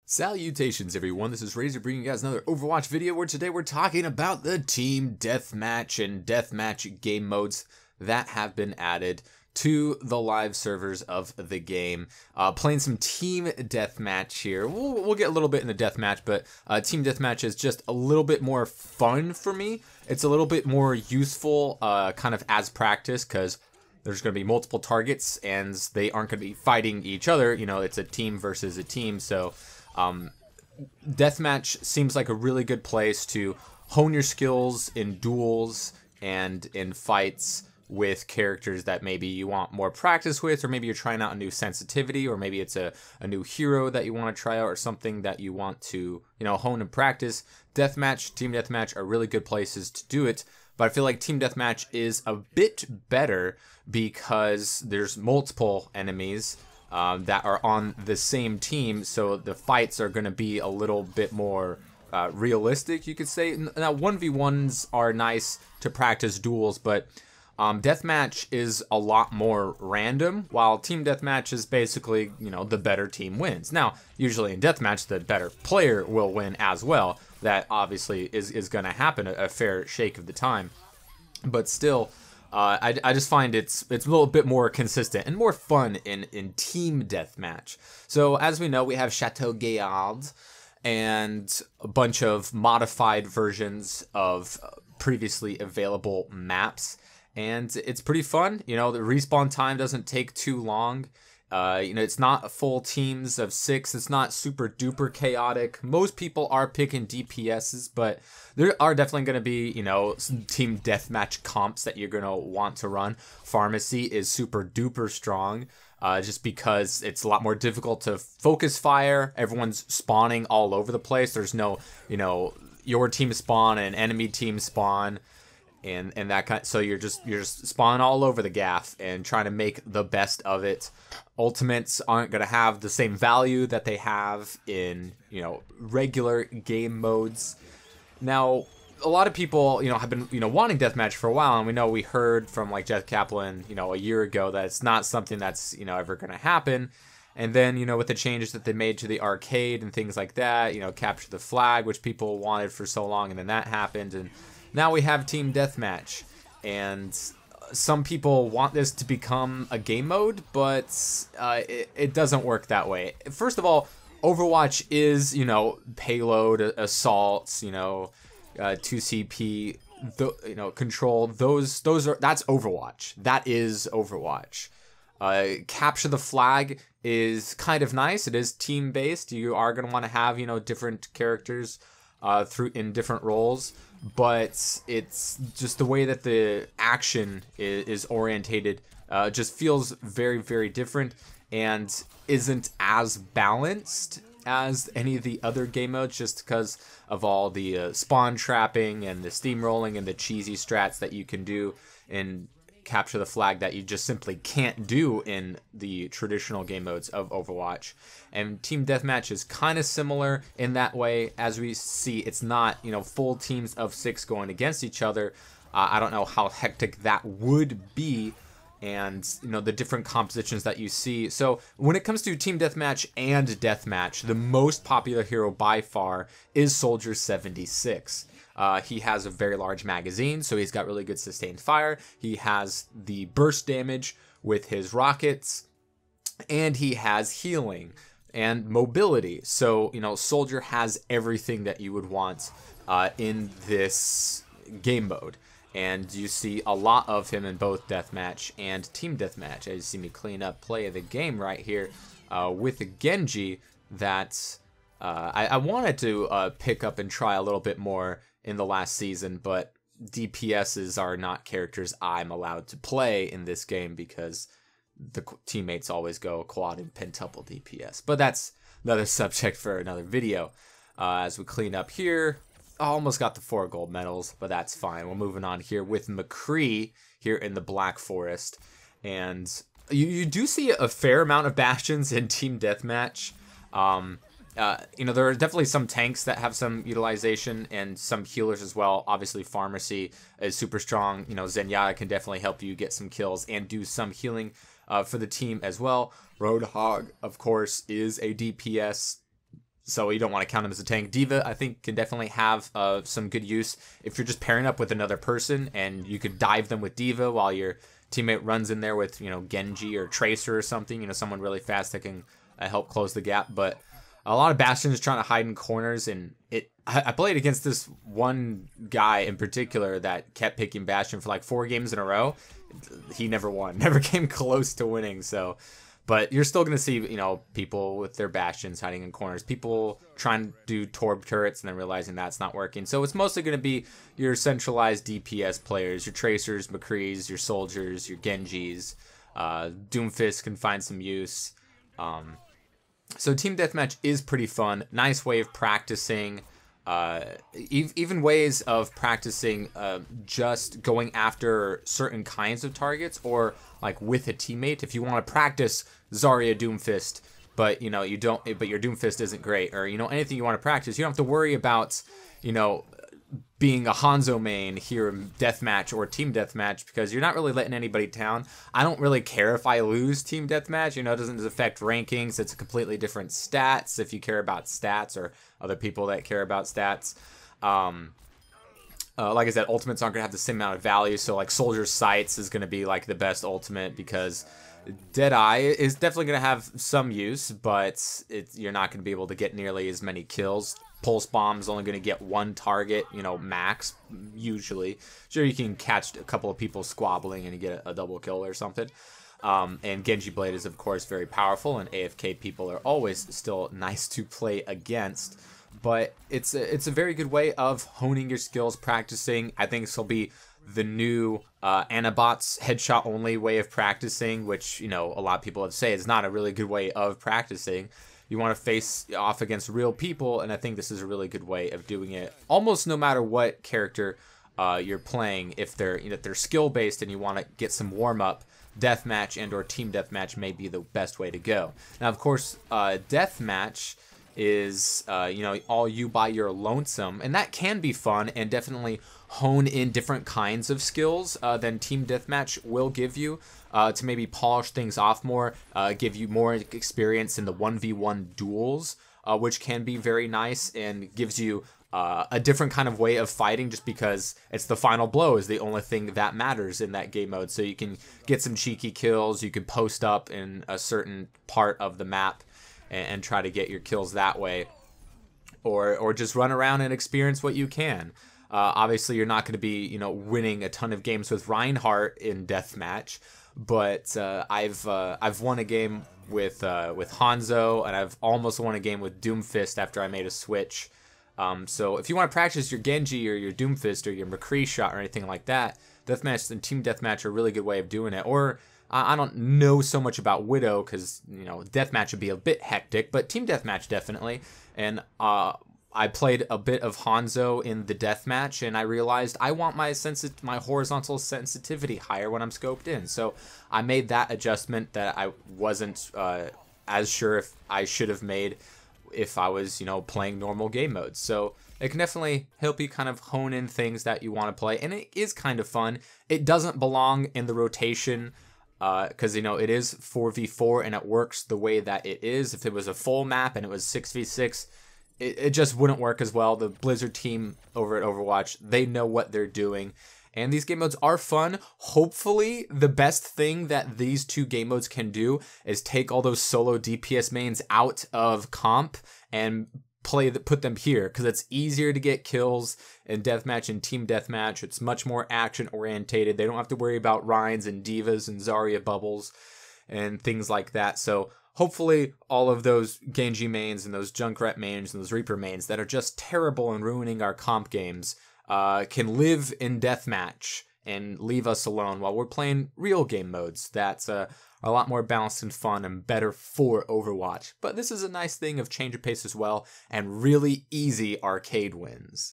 Salutations everyone, this is Razor bringing you guys another Overwatch video where today we're talking about the Team Deathmatch and Deathmatch game modes that have been added to the live servers of the game. Playing some Team Deathmatch here. We'll get a little bit into Deathmatch, but Team Deathmatch is just a little bit more fun for me. It's a little bit more useful kind of as practice because there's going to be multiple targets and they aren't going to be fighting each other. You know, it's a team versus a team, so Deathmatch seems like a really good place to hone your skills in duels and in fights with characters that maybe you want more practice with, or maybe you're trying out a new sensitivity, or maybe it's a new hero that you want to try out, or something that you want to, hone and practice. Deathmatch, Team Deathmatch are really good places to do it, but I feel like Team Deathmatch is a bit better because there's multiple enemies that are on the same team, so the fights are going to be a little bit more realistic, you could say. Now, 1v1s are nice to practice duels, but Deathmatch is a lot more random, while Team Deathmatch is basically, the better team wins. Now, usually in Deathmatch, the better player will win as well. That obviously is going to happen a fair shake of the time, but still, I just find it's a little bit more consistent and more fun in Team Deathmatch. So as we know, we have Chateau Gaillard and a bunch of modified versions of previously available maps, and it's pretty fun. The respawn time doesn't take too long. It's not full teams of 6. It's not super duper chaotic. Most people are picking DPSs, but there are definitely going to be, some Team Deathmatch comps that you're going to want to run. Pharmacy is super duper strong, just because it's a lot more difficult to focus fire. Everyone's spawning all over the place. There's no, your team spawn and enemy team spawn. And that kind, so you're just spawning all over the gaff and trying to make the best of it. Ultimates aren't going to have the same value that they have in regular game modes. Now, a lot of people have been wanting deathmatch for a while, and we heard from like Jeff Kaplan a year ago that it's not something that's ever going to happen. And then with the changes that they made to the arcade and things like that, capture the flag, which people wanted for so long, and then that happened, and now we have Team Deathmatch, and some people want this to become a game mode, but it doesn't work that way. First of all, Overwatch is, payload, assaults, 2CP, control. That's Overwatch. That is Overwatch. Capture the flag is kind of nice. It is team-based. You are going to want to have, different characters in different roles, but it's just the way that the action is orientated just feels very, very different and isn't as balanced as any of the other game modes, just because of all the spawn trapping and the steamrolling and the cheesy strats that you can do in capture the flag that you just simply can't do in the traditional game modes of Overwatch. And Team Deathmatch is kind of similar in that way. As we see, it's not full teams of 6 going against each other. I don't know how hectic that would be, and the different compositions that you see. So when it comes to Team Deathmatch and Deathmatch, the most popular hero by far is Soldier 76. He has a very large magazine, so he's got really good sustained fire. He has the burst damage with his rockets, and he has healing and mobility. So, Soldier has everything that you would want in this game mode. And you see a lot of him in both Deathmatch and Team Deathmatch. As you see me clean up play of the game right here with a Genji that I wanted to pick up and try a little bit more in the last season, but DPSs are not characters I'm allowed to play in this game because the teammates always go quad and pentuple DPS. But that's another subject for another video. As we clean up here, I almost got the 4 gold medals, but that's fine. We're moving on here with McCree here in the Black Forest. And you do see a fair amount of Bastions in Team Deathmatch. There are definitely some tanks that have some utilization and some healers as well. Obviously, Pharmacy is super strong. Zenyatta can definitely help you get some kills and do some healing for the team as well. Roadhog, of course, is a DPS so you don't want to count him as a tank. D.Va, I think, can definitely have some good use if you're just pairing up with another person, and you could dive them with D.Va while your teammate runs in there with, Genji or Tracer or something, someone really fast that can help close the gap. But a lot of Bastions trying to hide in corners, and I played against this one guy in particular that kept picking Bastion for like 4 games in a row. He never won, never came close to winning. So, but you're still going to see, people with their Bastions hiding in corners, people trying to do Torb turrets and then realizing that's not working. So it's mostly going to be your centralized DPS players, your Tracers, McCrees, your Soldiers, your Genjis. Doomfist can find some use. So Team Deathmatch is pretty fun. Nice way of practicing. Even ways of practicing just going after certain kinds of targets, or like with a teammate. If you want to practice Zarya Doomfist, but you don't, but your Doomfist isn't great, or anything you want to practice, you don't have to worry about being a Hanzo main here in Deathmatch or Team Deathmatch, because you're not really letting anybody down. I don't really care if I lose Team Deathmatch. It doesn't affect rankings. It's a completely different stats if you care about stats, or other people that care about stats. Like I said, ultimates aren't going to have the same amount of value. So like Soldier's Sights is going to be like the best ultimate, because Deadeye is definitely going to have some use, but you're not going to be able to get nearly as many kills. Pulse Bomb's only going to get 1 target, max, usually. Sure, you can catch a couple of people squabbling and you get a double kill or something. And Genji Blade is, of course, very powerful, and AFK people are always still nice to play against. But it's a very good way of honing your skills, practicing. I think this will be the new Anabots headshot only way of practicing, which, a lot of people have said is not a really good way of practicing. You want to face off against real people, and I think this is a really good way of doing it. Almost no matter what character you're playing, if they're skill based and you want to get some warm up, deathmatch and or team deathmatch may be the best way to go. Now, of course, deathmatch is all you by your lonesome, and that can be fun and definitely hone in different kinds of skills than team deathmatch will give you, to maybe polish things off more, give you more experience in the 1v1 duels, which can be very nice and gives you a different kind of way of fighting, just because it's the final blow is the only thing that matters in that game mode. So you can get some cheeky kills, you can post up in a certain part of the map and try to get your kills that way, or just run around and experience what you can. Obviously, you're not going to be winning a ton of games with Reinhardt in deathmatch, but I've won a game with Hanzo, and I've almost won a game with Doomfist after I made a switch. So if you want to practice your Genji or your Doomfist or your McCree shot or anything like that, deathmatch and team deathmatch are a really good way of doing it. Or I don't know so much about Widow, because deathmatch would be a bit hectic, but team deathmatch definitely. And I played a bit of Hanzo in the deathmatch, and I realized I want my horizontal sensitivity higher when I'm scoped in. So I made that adjustment that I wasn't as sure if I should have made if I was playing normal game modes. So it can definitely help you kind of hone in things that you want to play, and it is kind of fun. It doesn't belong in the rotation, because it is 4v4 and it works the way that it is. If it was a full map and it was 6v6, it just wouldn't work as well. The Blizzard team over at Overwatch, they know what they're doing, and these game modes are fun. Hopefully the best thing that these 2 game modes can do is take all those solo DPS mains out of comp and put them here, because it's easier to get kills in deathmatch and team deathmatch. It's much more action orientated. They don't have to worry about Rhines and Divas and Zarya bubbles and things like that. So hopefully all of those Genji mains and those Junkrat mains and those Reaper mains that are just terrible and ruining our comp games can live in deathmatch and leave us alone while we're playing real game modes that's a lot more balanced and fun and better for Overwatch. But this is a nice thing of change of pace as well, and really easy arcade wins.